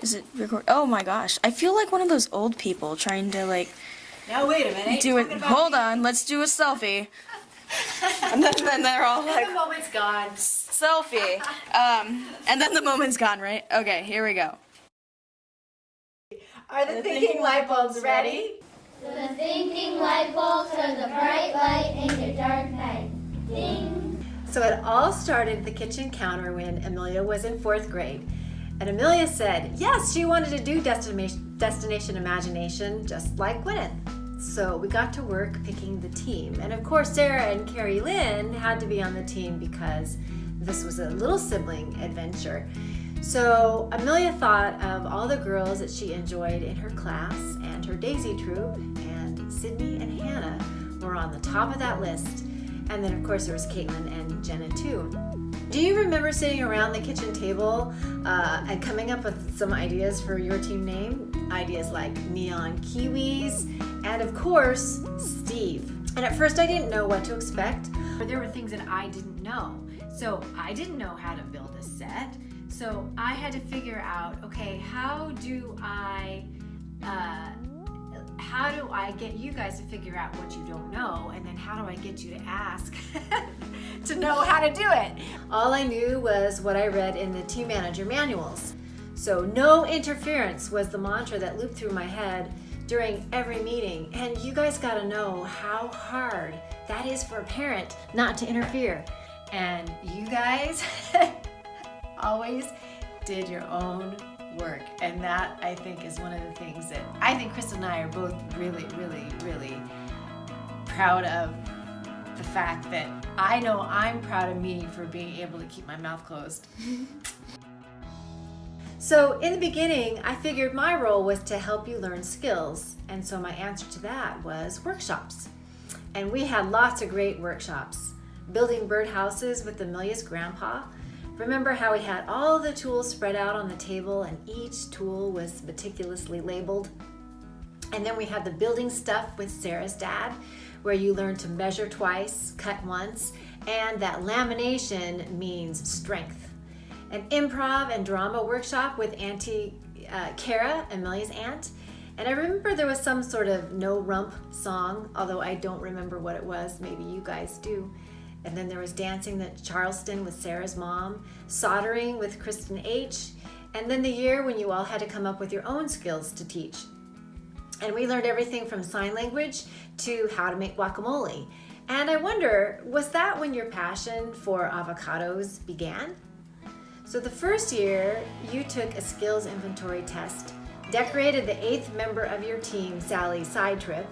Is it record? Oh my gosh. I feel like one of those old people trying to like Now wait a minute. do it. Hold on, let's do a selfie. And then they're all like, The moment's gone. selfie. And then the moment's gone, right? Okay, here we go. Are the thinking light bulbs ready? The thinking light bulbs are the bright light in your dark night. Ding. So it all started at the kitchen counter when Amelia was in 4th grade. And Amelia said, yes, she wanted to do Destination Imagination just like Gwyneth. So we got to work picking the team. And of course, Sarah and Carrie Lynn had to be on the team because this was a little sibling adventure. So Amelia thought of all the girls that she enjoyed in her class and her Daisy troop, and Sydney and Hannah were on the top of that list. And then of course there was Caitlin and Jenna too. Do you remember sitting around the kitchen table and coming up with some ideas for your team name? Ideas like Neon Kiwis and of course Steve. And at first I didn't know what to expect. But there were things that I didn't know. So I didn't know how to build a set. So I had to figure out, okay, how do I get you guys to figure out what you don't know, and then how do I get you to ask to know how to do it? All I knew was what I read in the team manager manuals. So no interference was the mantra that looped through my head during every meeting. And you guys gotta know how hard that is for a parent not to interfere. And you guys always did your own work, and that I think is one of the things that I think Krista and I are both really, really, really proud of. The fact that I know I'm proud of me for being able to keep my mouth closed. So in the beginning, I figured my role was to help you learn skills, and so my answer to that was workshops. And we had lots of great workshops. Building birdhouses with Amelia's grandpa. Remember how we had all the tools spread out on the table and each tool was meticulously labeled? And then we had the building stuff with Sarah's dad, where you learn to measure twice, cut once, and that lamination means strength. An improv and drama workshop with Auntie Kara, Amelia's aunt. And I remember there was some sort of no rump song, although I don't remember what it was. Maybe you guys do. And then there was dancing at Charleston with Sarah's mom, soldering with Kristen H., and then the year when you all had to come up with your own skills to teach. And we learned everything from sign language to how to make guacamole. And I wonder, was that when your passion for avocados began? So the first year, you took a skills inventory test, decorated the 8th member of your team, Sally's side trip,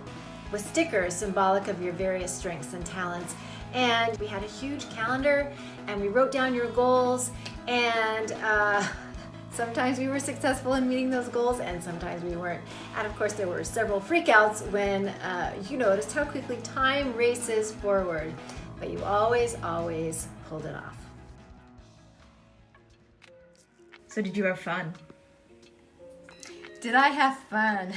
with stickers symbolic of your various strengths and talents. And we had a huge calendar, and we wrote down your goals, and sometimes we were successful in meeting those goals, and sometimes we weren't. And of course, there were several freakouts when you noticed how quickly time races forward, but you always, always pulled it off. So did you have fun? Did I have fun?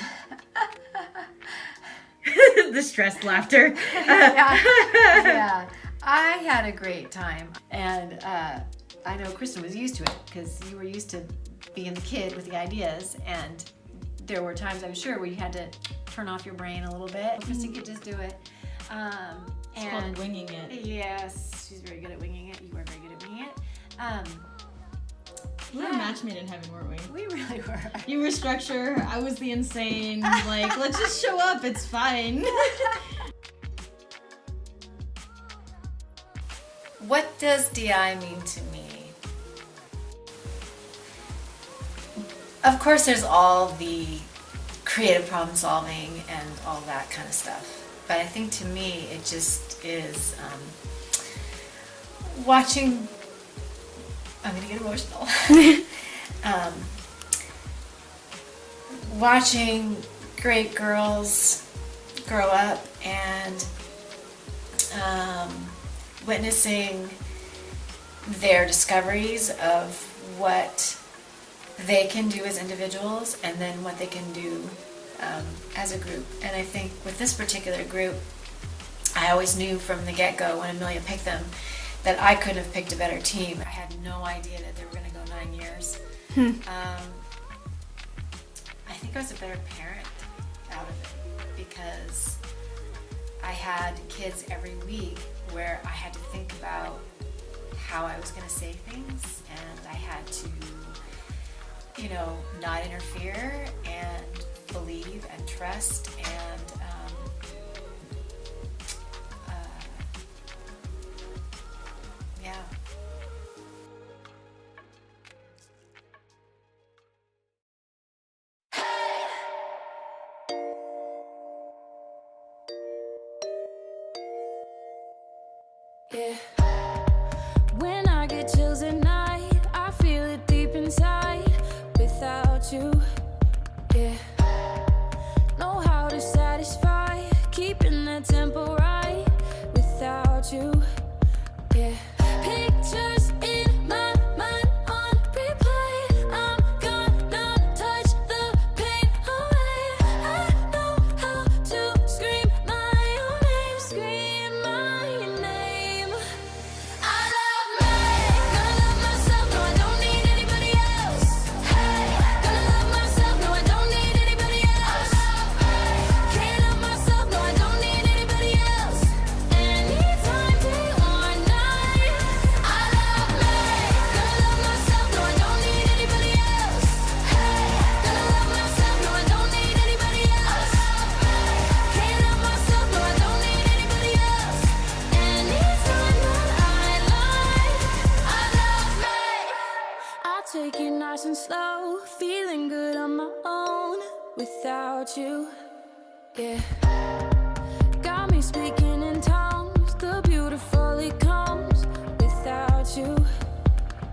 The stressed laughter. Yeah, I had a great time, and I know Kristen was used to it because you were used to being the kid with the ideas, and there were times, I'm sure, where you had to turn off your brain a little bit. Kristen could just do it. It's called winging it. Yes, she's very good at winging it. You are very good at winging it. We were a match made in heaven, weren't we? We really were. You were structure, I was the insane, like, let's just show up, it's fine. What does DI mean to me? Of course, there's all the creative problem solving and all that kind of stuff. But I think to me, it just is watching. I'm gonna get emotional. Watching great girls grow up and witnessing their discoveries of what they can do as individuals and then what they can do as a group. And I think with this particular group, I always knew from the get-go when Amelia picked them that I couldn't have picked a better team. I had no idea that they were going to go 9 years. think I was a better parent out of it, because I had kids every week where I had to think about how I was going to say things, and I had to, not interfere and believe and trust and yeah. Yeah. When I get chills at night, I feel it deep inside. Without you, yeah. Know how to satisfy, keeping that tempo right. Without you, yeah. Pictures in my mind on replay. I'm gonna touch the pain away. I know how to scream my own name, scream my name. I love me, gonna love myself, no I don't need anybody else. Hey, gonna love myself, no I don't need anybody else. Can't love myself, no I don't need anybody else. Anytime, day or night. I love me, gonna love myself, no I don't need anybody else. Hey, gonna love myself, no I don't need anybody else. Can't love myself, no I don't need anybody else. Anytime that I lie, I love me. I take it nice and slow, feeling good on my own without you, yeah. Got me speaking in tongues, the beautiful it comes without you,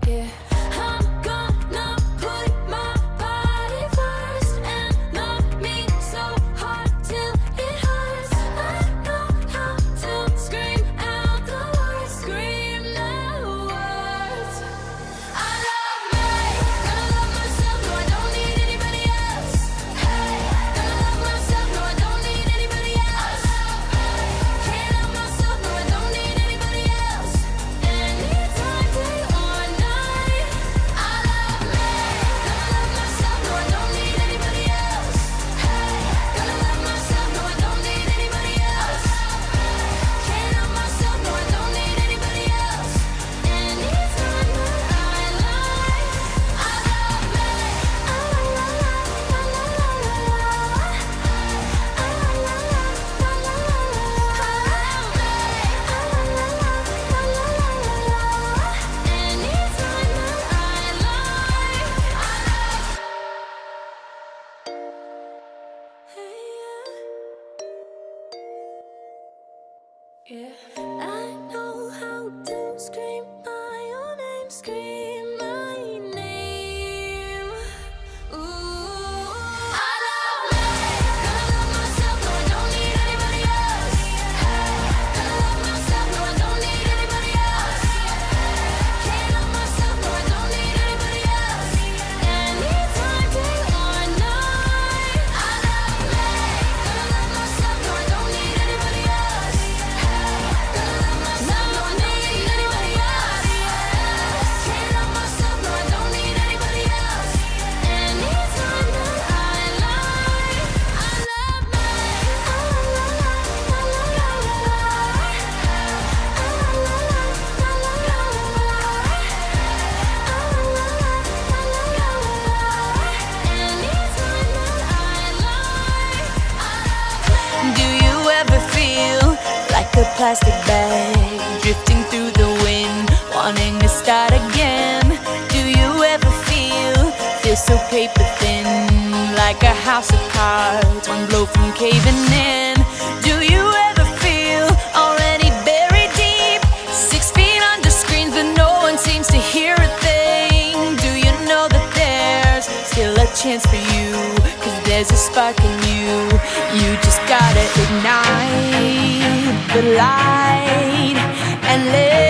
yeah. I'm gonna put my body first and love me so hard till it hurts. I know how to scream out the words, scream the words. I love me, gonna love myself, no I don't need anybody else. Hey, gonna love myself, no I don't need anybody else. Can't love myself, no I don't need anybody else. Anytime, day or night. I love me, gonna love myself, no I don't need anybody else. Hey, gonna love myself, no I don't need anybody else. Can't love myself, no I don't need anybody else. Anytime that I lie, I love me. Yeah, I know how to scream my own name, scream my name. Ooh, I love me, gonna love myself, no I don't need anybody else. Hey, gonna love myself, no I don't need anybody else. Can't love myself, no I don't need anybody else. Anytime, day or night. I love me, gonna love myself, no I don't need anybody else. Hey, gonna love myself, no I don't need anybody else. Can't love myself, no I don't need anybody else. Anytime that I lie, I love me. Do you ever feel like a plastic bag drifting through the wind, wanting to start again? Do you ever feel so paper thin, like a house of cards, one blow from caving in? Do you ever feel already buried deep, 6 feet under screens, but no one seems to hear a thing? Do you know that there's still a chance for you, 'cause there's a spark in you? You just gotta ignite the light and let